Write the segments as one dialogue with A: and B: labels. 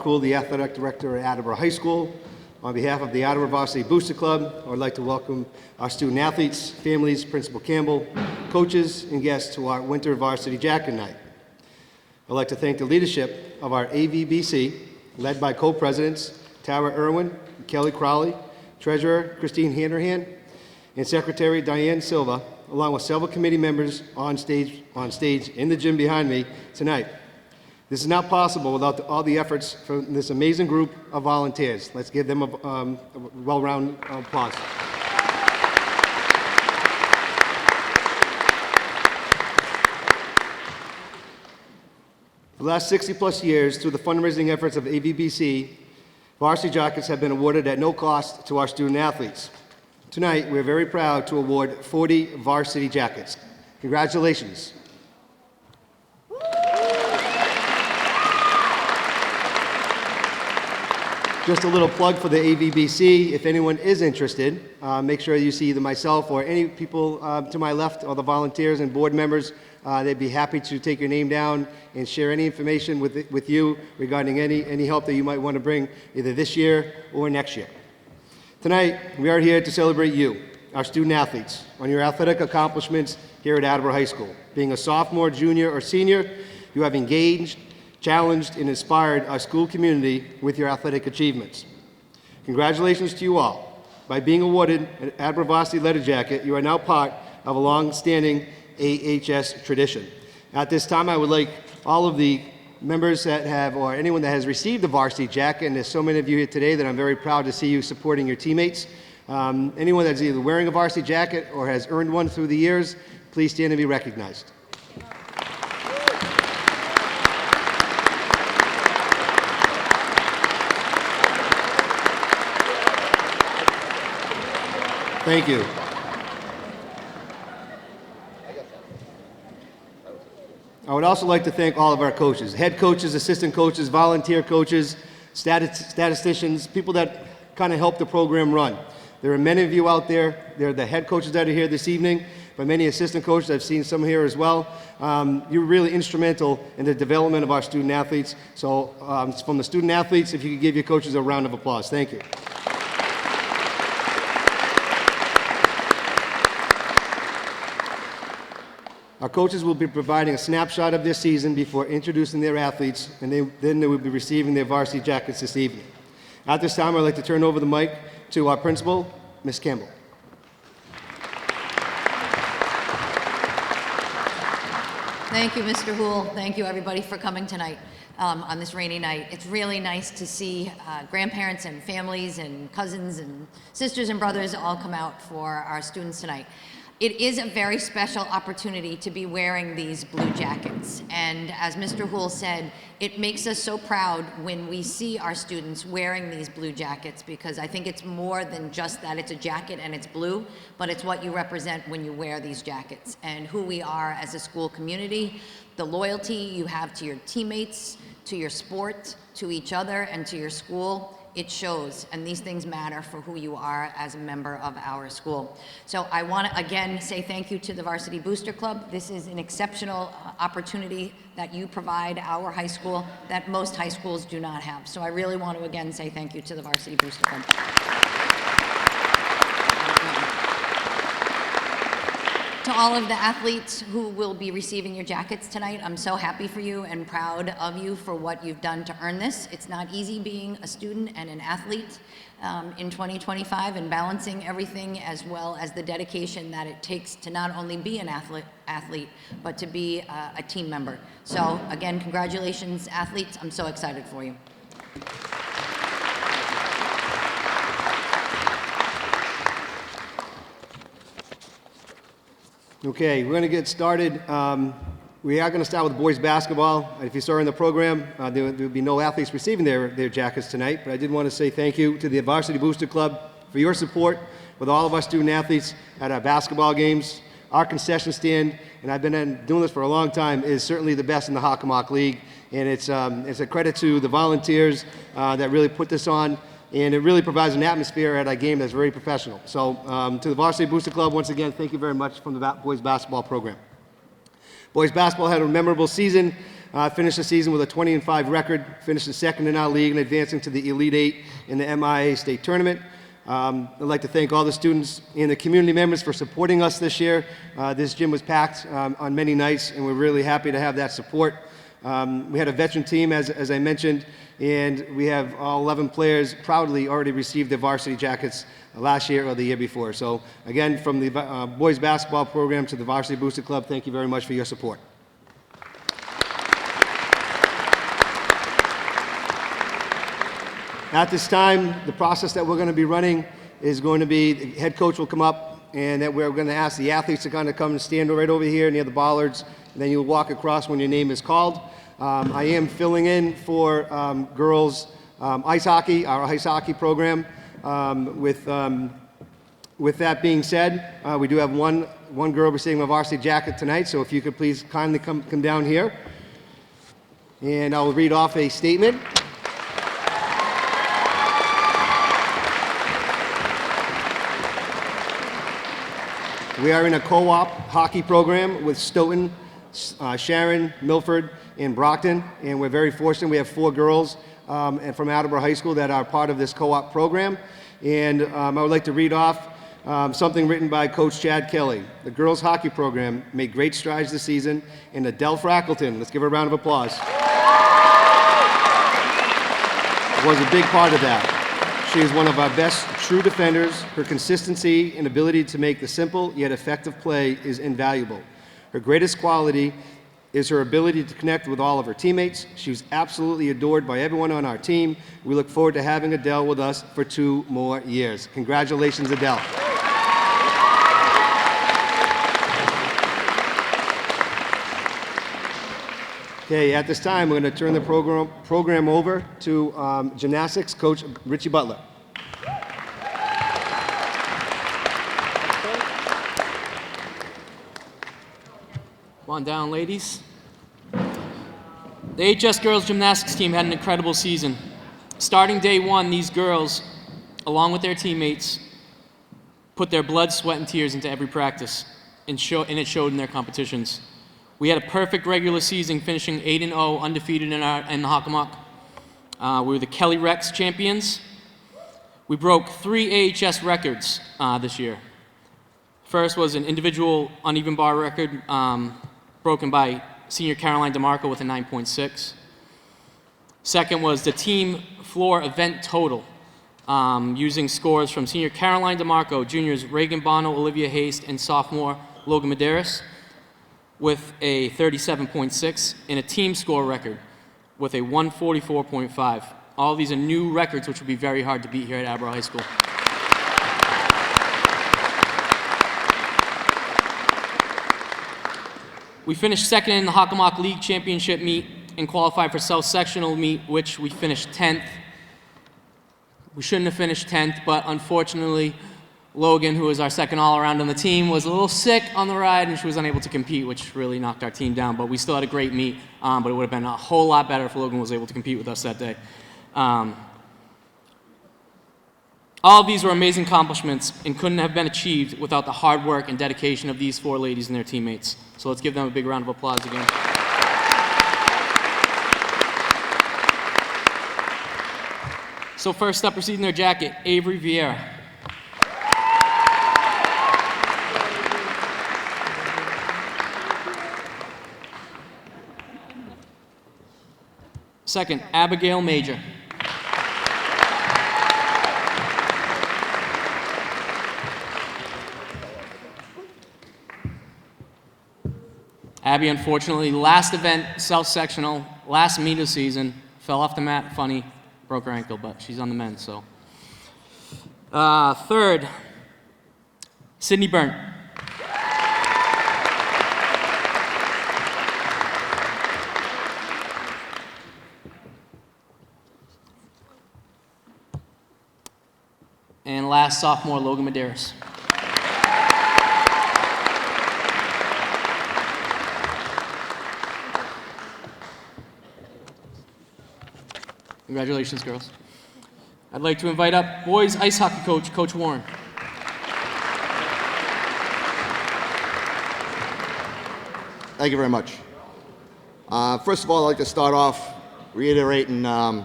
A: Mark Hool, the Athletic Director at Attleboro High School. On behalf of the Attleboro Varsity Booster Club, I would like to welcome our student athletes, families, Principal Campbell, coaches, and guests to our Winter Varsity Jacket Night. I'd like to thank the leadership of our AVBC, led by co-presidents Tara Irwin and Kelly Crowley, Treasurer Christine Handerhan, and Secretary Diane Silva, along with several committee members on stage in the gym behind me tonight. This is not possible without all the efforts from this amazing group of volunteers. Let's give them a well-rounded applause. For the last 60-plus years, through the fundraising efforts of AVBC, varsity jackets have been awarded at no cost to our student athletes. Tonight, we're very proud to award 40 varsity jackets. Congratulations. Just a little plug for the AVBC. If anyone is interested, make sure you see either myself or any people to my left, or the volunteers and board members. They'd be happy to take your name down and share any information with you regarding any help that you might want to bring either this year or next year. Tonight, we are here to celebrate you, our student athletes, on your athletic accomplishments here at Attleboro High School. Being a sophomore, junior, or senior, you have engaged, challenged, and inspired our school community with your athletic achievements. Congratulations to you all. By being awarded an Attleboro Varsity Letter Jacket, you are now part of a long-standing AHS tradition. At this time, I would like all of the members that have, or anyone that has received the varsity jacket, and there's so many of you here today that I'm very proud to see you supporting your teammates. Anyone that's either wearing a varsity jacket or has earned one through the years, please stand and be recognized. Thank you. I would also like to thank all of our coaches, head coaches, assistant coaches, volunteer coaches, statisticians, people that kind of help the program run. There are many of you out there. There are the head coaches that are here this evening, but many assistant coaches. I've seen some here as well. You're really instrumental in the development of our student athletes. So from the student athletes, if you could give your coaches a round of applause. Thank you. Our coaches will be providing a snapshot of their season before introducing their athletes, and then they will be receiving their varsity jackets this evening. At this time, I'd like to turn over the mic to our principal, Ms. Campbell.
B: Thank you, Mr. Hool. Thank you, everybody, for coming tonight on this rainy night. It's really nice to see grandparents and families and cousins and sisters and brothers all come out for our students tonight. It is a very special opportunity to be wearing these blue jackets. And as Mr. Hool said, it makes us so proud when we see our students wearing these blue jackets, because I think it's more than just that it's a jacket and it's blue, but it's what you represent when you wear these jackets and who we are as a school community, the loyalty you have to your teammates, to your sport, to each other, and to your school. It shows, and these things matter for who you are as a member of our school. So I want to again say thank you to the Varsity Booster Club. This is an exceptional opportunity that you provide our high school that most high schools do not have. So I really want to again say thank you to the Varsity Booster Club. To all of the athletes who will be receiving your jackets tonight, I'm so happy for you and proud of you for what you've done to earn this. It's not easy being a student and an athlete in 2025 and balancing everything, as well as the dedication that it takes to not only be an athlete, but to be a team member. So again, congratulations, athletes. I'm so excited for you.
A: Okay, we're going to get started. We are going to start with boys basketball. If you saw in the program, there will be no athletes receiving their jackets tonight, but I did want to say thank you to the Varsity Booster Club for your support with all of our student athletes at our basketball games. Our concession stand, and I've been doing this for a long time, is certainly the best in the Hockomock League, and it's a credit to the volunteers that really put this on. And it really provides an atmosphere at our game that's very professional. So to the Varsity Booster Club, once again, thank you very much from the boys basketball program. Boys basketball had a memorable season finished the season with a 20-5 record, finishing second in our league and advancing to the Elite Eight in the MIA State Tournament. I'd like to thank all the students and the community members for supporting us this year. This gym was packed on many nights, and we're really happy to have that support. We had a veteran team, as I mentioned, and we have all 11 players proudly already received their varsity jackets last year or the year before. So again, from the boys basketball program to the Varsity Booster Club, thank you very much for your support. At this time, the process that we're going to be running is going to be, the head coach will come up, and that we're going to ask the athletes to kind of come and stand right over here near the bollards, and then you'll walk across when your name is called. I am filling in for girls ice hockey, our ice hockey program. With that being said, we do have one girl receiving a varsity jacket tonight, so if you could please kindly come down here. And I will read off a statement. We are in a co-op hockey program with Stoughton, Sharon, Milford, and Brockton, and we're very fortunate. We have 4 girls and from Attleboro High School that are part of this co-op program. And I would like to read off something written by Coach Chad Kelly. The girls hockey program made great strides this season, and Adele Frackleton, let's give her a round of applause, was a big part of that. She is one of our best true defenders. Her consistency and ability to make the simple yet effective play is invaluable. Her greatest quality is her ability to connect with all of her teammates. She was absolutely adored by everyone on our team. We look forward to having Adele with us for 2 more years. Congratulations, Adele. Okay, at this time, we're going to turn the program over to gymnastics coach Richie Butler.
C: Come on down, ladies. The AHS girls gymnastics team had an incredible season. Starting day one, these girls, along with their teammates, put their blood, sweat, and tears into every practice, and it showed in their competitions. We had a perfect regular season, finishing 8-0, undefeated in the Hockomock. We were the Kelly Rex champions. We broke 3 AHS records this year. First was an individual uneven bar record broken by senior Caroline DeMarco with a 9.6. Second was the team floor event total, using scores from senior Caroline DeMarco, juniors Reagan Bono, Olivia Haste, and sophomore Logan Medeiros, with a 37.6, and a team score record with a 144.5. All these are new records which will be very hard to beat here at Attleboro High School. We finished second in the Hockomock League Championship meet and qualified for South Sectional meet, which we finished 10th. We shouldn't have finished 10th, but unfortunately, Logan, who was our second all-around on the team, was a little sick on the ride, and she was unable to compete, which really knocked our team down. But we still had a great meet, but it would have been a whole lot better if Logan was able to compete with us that day. All of these were amazing accomplishments and couldn't have been achieved without the hard work and dedication of these 4 ladies and their teammates. So let's give them a big round of applause again. So first up, receiving their jacket, Avery Vieira. Second, Abigail Major. Abby, unfortunately, last event, South Sectional, last meet of the season, fell off the mat, funny, broke her ankle, but she's on the mend, so. Third, Sydney Byrne. And last, sophomore, Logan Medeiros. Congratulations, girls. I'd like to invite up boys ice hockey coach, Coach Warren.
D: Thank you very much. First of all, I'd like to start off reiterating the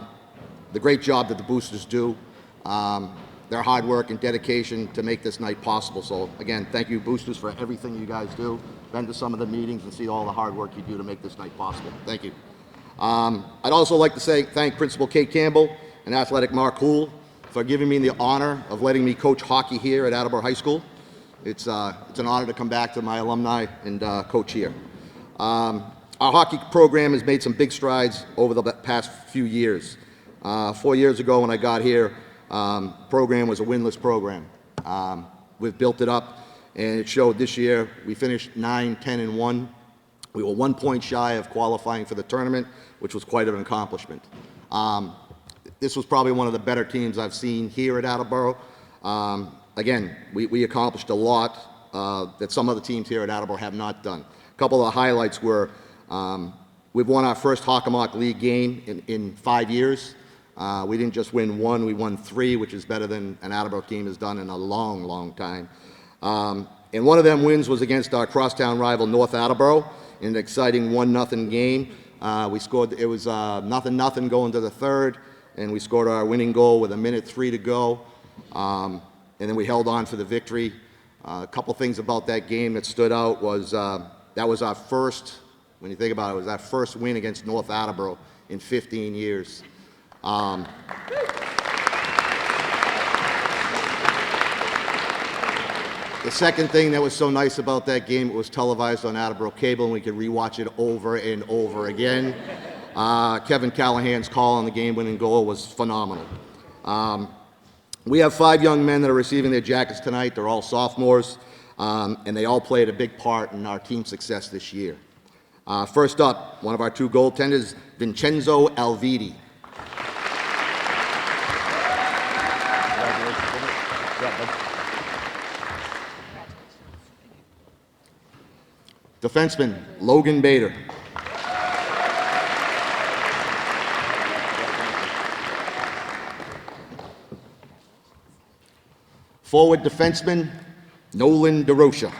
D: great job that the boosters do, their hard work and dedication to make this night possible. So again, thank you boosters for everything you guys do. Been to some of the meetings and see all the hard work you do to make this night possible. Thank you. I'd also like to thank Principal Kate Campbell and Athletic Mark Hool for giving me the honor of letting me coach hockey here at Attleboro High School. It's an honor to come back to my alumni and coach here. Our hockey program has made some big strides over the past few years. 4 years ago when I got here, program was a winless program. We've built it up, and it showed this year. We finished 9-10-1. We were 1 point shy of qualifying for the tournament, which was quite an accomplishment. This was probably one of the better teams I've seen here at Attleboro. Again, we accomplished a lot that some other teams here at Attleboro have not done. A couple of the highlights were we've won our first Hockomock League game in 5 years. We didn't just win one, we won 3, which is better than an Attleboro team has done in a long, long time. And one of them wins was against our crosstown rival North Attleboro in an exciting 1-0 game. We scored, it was 0-0 going to the third, and we scored our winning goal with 1:03 to go. And then we held on for the victory. A couple things about that game that stood out was that was our first, when you think about it, it was our first win against North Attleboro in 15 years. The second thing that was so nice about that game, it was televised on Attleboro Cable, and we could rewatch it over and over again. Kevin Callahan's call on the game-winning goal was phenomenal. We have 5 young men that are receiving their jackets tonight. They're all sophomores, and they all played a big part in our team success this year. First up, one of our 2 goaltenders, Vincenzo Alvidi. Defenseman, Logan Bader. Forward defenseman, Nolan DeRocha.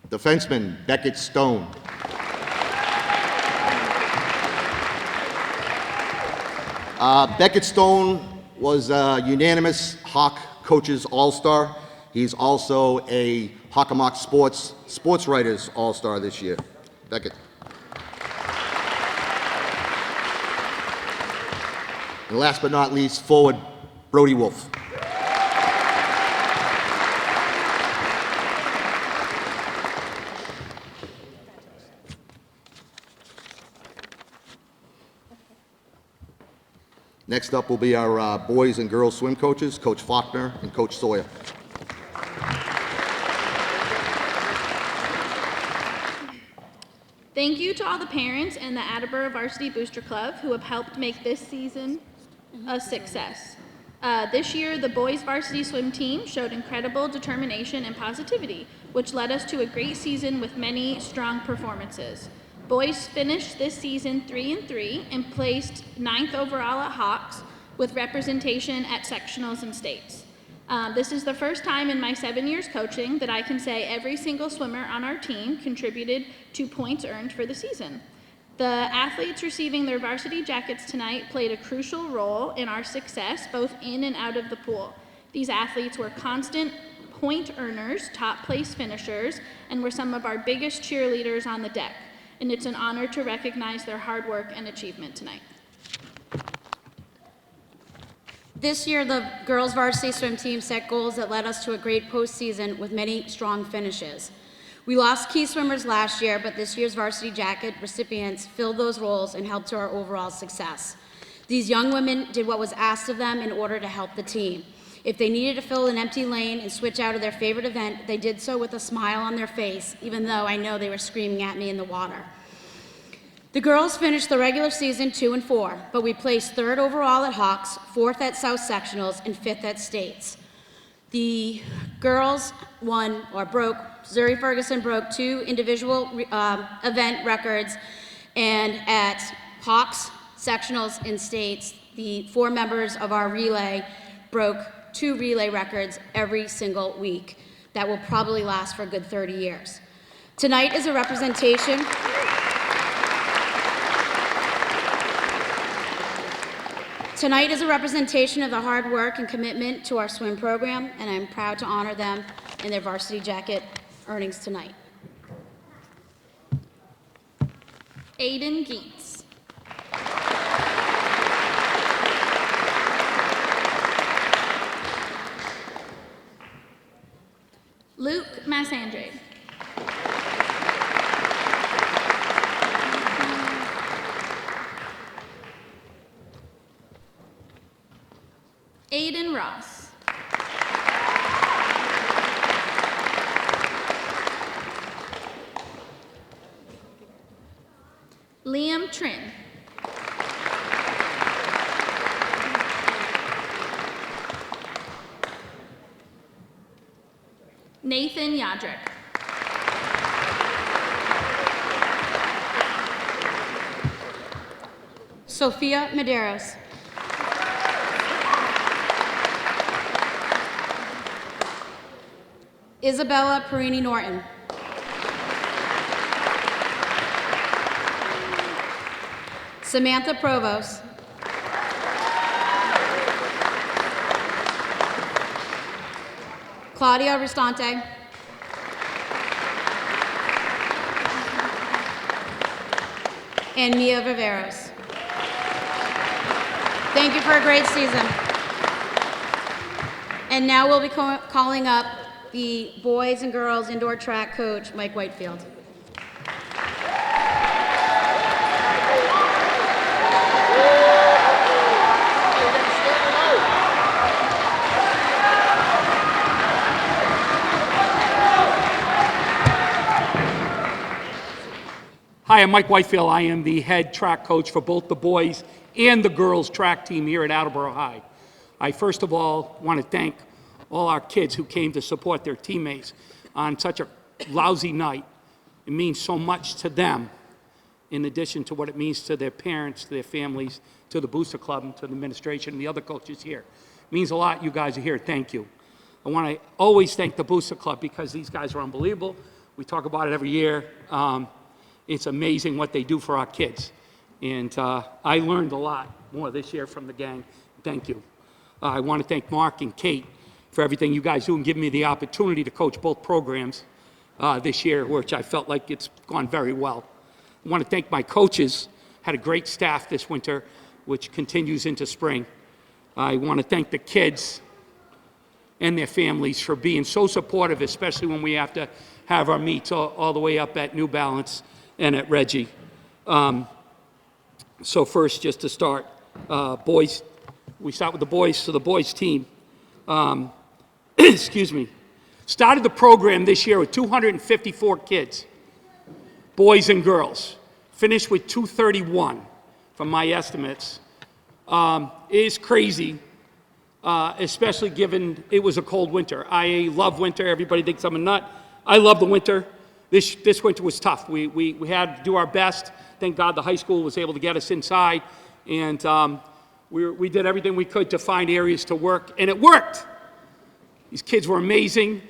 D: Defenseman, Beckett Stone. Beckett Stone was a unanimous Hawk Coaches All-Star. He's also a Hockomock Sports Writers All-Star this year. Beckett. And last but not least, forward, Brody Wolf. Next up will be our boys and girls swim coaches, Coach Faulkner and Coach Sawyer.
E: Thank you to all the parents and the Attleboro Varsity Booster Club who have helped make this season a success. This year, the boys varsity swim team showed incredible determination and positivity, which led us to a great season with many strong performances. Boys finished this season 3-3 and placed 9th overall at Hawks with representation at sectionals and states. This is the first time in my 7 years coaching that I can say every single swimmer on our team contributed to points earned for the season. The athletes receiving their varsity jackets tonight played a crucial role in our success both in and out of the pool. These athletes were constant point earners, top place finishers, and were some of our biggest cheerleaders on the deck. And it's an honor to recognize their hard work and achievement tonight.
F: This year, the girls varsity swim team set goals that led us to a great postseason with many strong finishes. We lost key swimmers last year, but this year's varsity jacket recipients filled those roles and helped to our overall success. These young women did what was asked of them in order to help the team. If they needed to fill an empty lane and switch out of their favorite event, they did so with a smile on their face, even though I know they were screaming at me in the water. The girls finished the regular season 2-4, but we placed 3rd overall at Hawks, 4th at South Sectionals, and 5th at States. The girls Zuri Ferguson broke 2 individual event records, and at Hawks, Sectionals, and States, the 4 members of our relay broke 2 relay records every single week that will probably last for a good 30 years. Tonight is a representation of the hard work and commitment to our swim program, and I'm proud to honor them in their varsity jacket earnings tonight.
E: Aiden Geets. Luke Massandre. Aiden Ross. Liam Trin. Nathan Yadrick.
F: Sophia Medeiros. Isabella Perini Norton. Samantha Provost. Claudia Restante. And Mia Viveros. Thank you for a great season. And now we'll be calling up the boys and girls indoor track coach, Mike Whitefield.
G: Hi, I'm Mike Whitefield. I am the head track coach for both the boys and the girls track team here at Attleboro High. I first of all want to thank all our kids who came to support their teammates on such a lousy night. It means so much to them, in addition to what it means to their parents, to their families, to the Booster Club, and to the administration and the other coaches here. It means a lot you guys are here. Thank you. I want to always thank the Booster Club because these guys are unbelievable. We talk about it every year. It's amazing what they do for our kids. And I learned a lot more this year from the gang. Thank you. I want to thank Mark and Kate for everything you guys do and giving me the opportunity to coach both programs this year, which I felt like it's gone very well. I want to thank my coaches. Had a great staff this winter, which continues into spring. I want to thank the kids and their families for being so supportive, especially when we have to have our meets all the way up at New Balance and at Reggie. So first, just to start, boys, we start with the boys, so the boys team. Excuse me. Started the program this year with 254 kids, boys and girls. Finished with 231 from my estimates. It is crazy, especially given it was a cold winter. I love winter. Everybody thinks I'm a nut. I love the winter. This winter was tough. We had to do our best. Thank God the high school was able to get us inside, and we did everything we could to find areas to work, and it worked. These kids were amazing.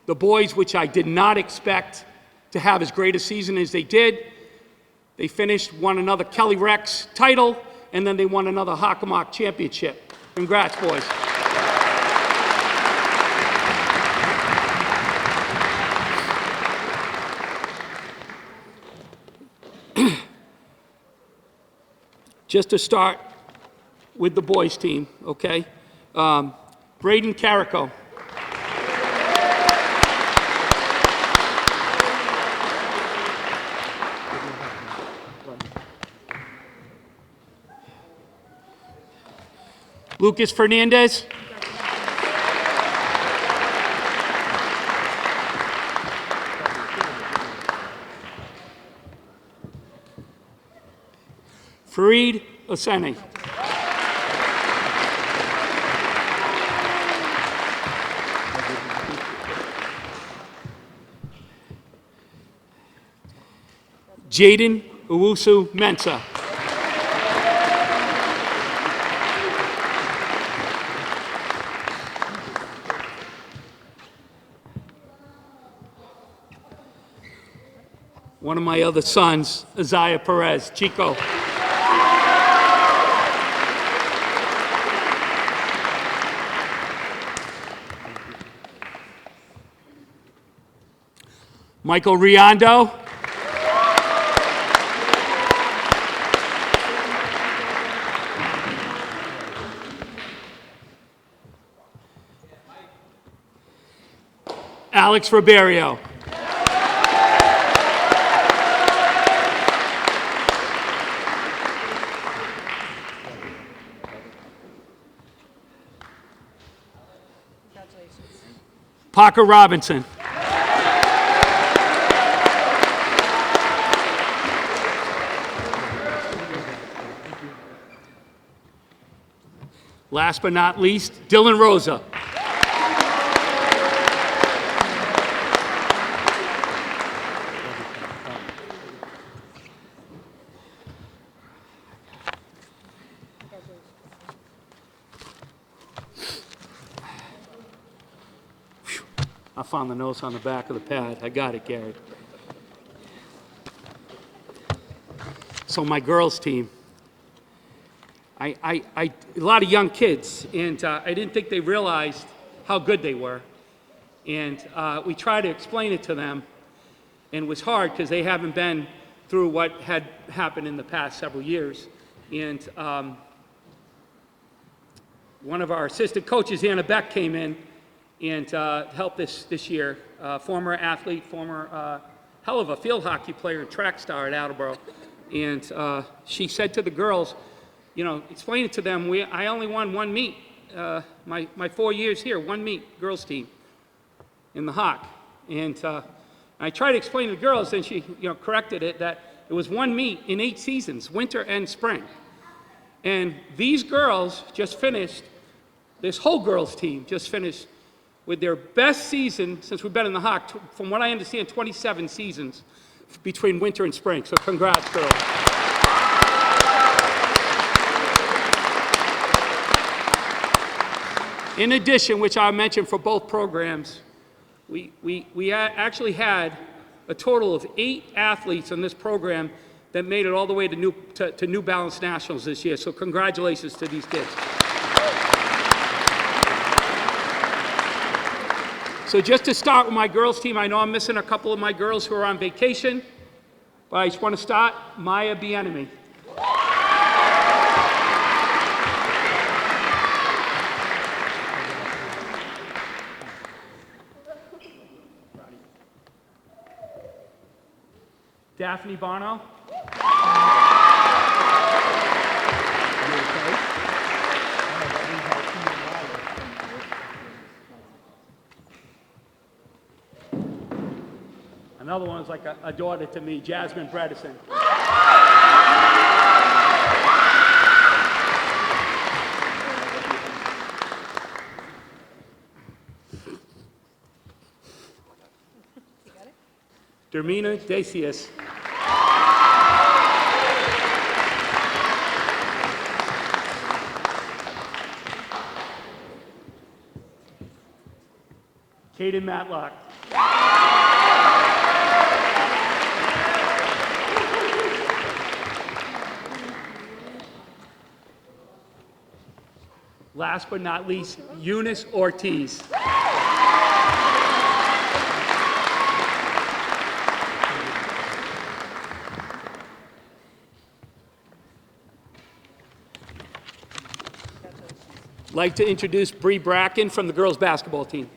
G: The boys, which I did not expect to have as great a season as they did, they finished, won another Kelly Rex title, and then they won another Hockomock championship. Congrats, boys. Just to start with the boys team, okay? Braden Carrico. Lucas Fernandez. Fareed Oseni. Jaden Owusu Mensah. one of my other sons, Isaiah Perez, Chico. Michael Riondo. Alex Ribeiro. Parker Robinson. Last but not least, Dylan Rosa. I found the notes on the back of the pad. I got it, Gary. So my girls' team, a lot of young kids, and I didn't think they realized how good they were. And we tried to explain it to them, and it was hard because they haven't been through what had happened in the past several years. And one of our assistant coaches, Anna Beck, came in and helped this year. Former athlete, former hell of a field hockey player and track star at Attleboro. And she said to the girls, you know, explain it to them, I only won one meet. My 4 years here, one meet, girls team in the Hawk. And I tried to explain to the girls, and she corrected it, that it was one meet in 8 seasons, winter and spring. And these girls just finished, this whole girls team just finished with their best season since we've been in the Hawk, from what I understand, 27 seasons between winter and spring. So congrats, girls. In addition, which I mentioned for both programs, we actually had a total of 8 athletes in this program that made it all the way to New Balance Nationals this year. So congratulations to these kids. So just to start with my girls team, I know I'm missing a couple of my girls who are on vacation, but I just want to start Maya Bienemy. Daphne Bono. Another one is like a daughter to me, Jasmine Bredesen. Dermina Decius. Caden Matlock. Last but not least, Eunice Ortiz. Like to introduce Bree Bracken from the girls basketball team.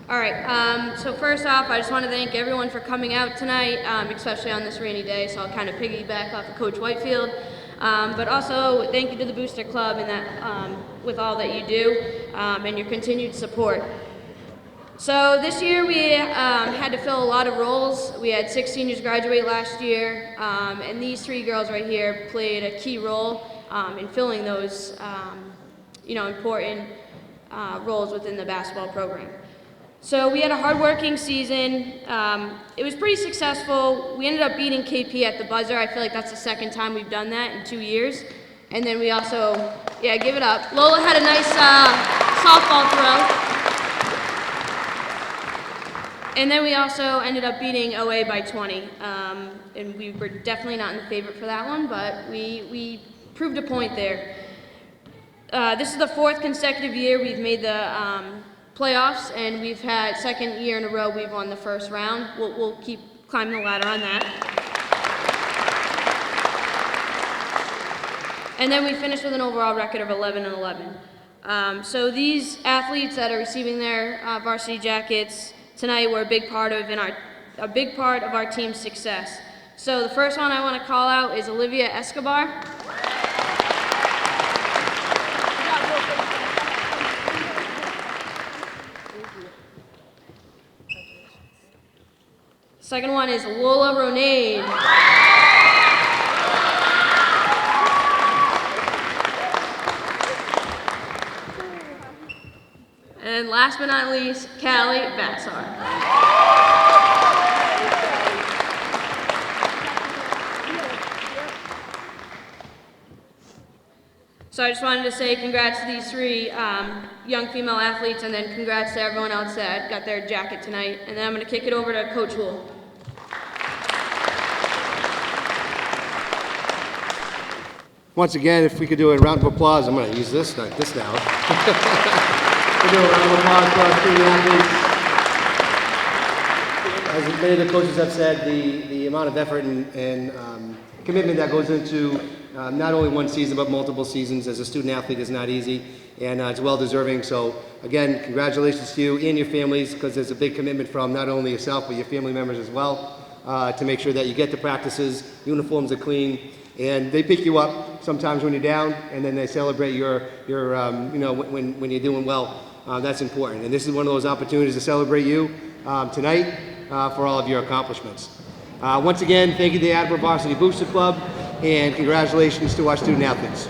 H: All right, so first off, I just want to thank everyone for coming out tonight, especially on this rainy day, so I'll kind of piggyback off of Coach Whitefield. But also, thank you to the Booster Club and that, with all that you do and your continued support. So this year we had to fill a lot of roles. We had 6 seniors graduate last year, and these 3 girls right here played a key role in filling those important roles within the basketball program. So we had a hard-working season. It was pretty successful. We ended up beating KP at the buzzer. I feel like that's the second time we've done that in 2 years. And then we also, give it up. Lola had a nice softball throw. And then we also ended up beating OA by 20. And we were definitely not in the favorite for that one, but we proved a point there. This is the 4th consecutive year we've made the playoffs, and we've had second year in a row we've won the first round. We'll keep climbing the ladder on that. And then we finished with an overall record of 11-11. So these athletes that are receiving their varsity jackets tonight were a big part of our team's success. So the first one I want to call out is Olivia Escobar. Second one is Lola Ronade. And last but not least, Callie Bassar. So I just wanted to say congrats to these 3 young female athletes, and then congrats to everyone else that got their jacket tonight. And then I'm going to kick it over to Coach Wool.
A: Once again, if we could do a round of applause, I'm going to use this now. We'll do a round of applause for our student athletes. As many of the coaches have said, the amount of effort and commitment that goes into not only one season but multiple seasons as a student athlete is not easy, and it's well deserving. So again, congratulations to you and your families, because there's a big commitment from not only yourself but your family members as well to make sure that you get to practices, uniforms are clean, and they pick you up sometimes when you're down, and then they celebrate your when you're doing well. That's important, and this is one of those opportunities to celebrate you tonight for all of your accomplishments. Once again, thank you to the Attleboro Varsity Booster Club, and congratulations to our student athletes.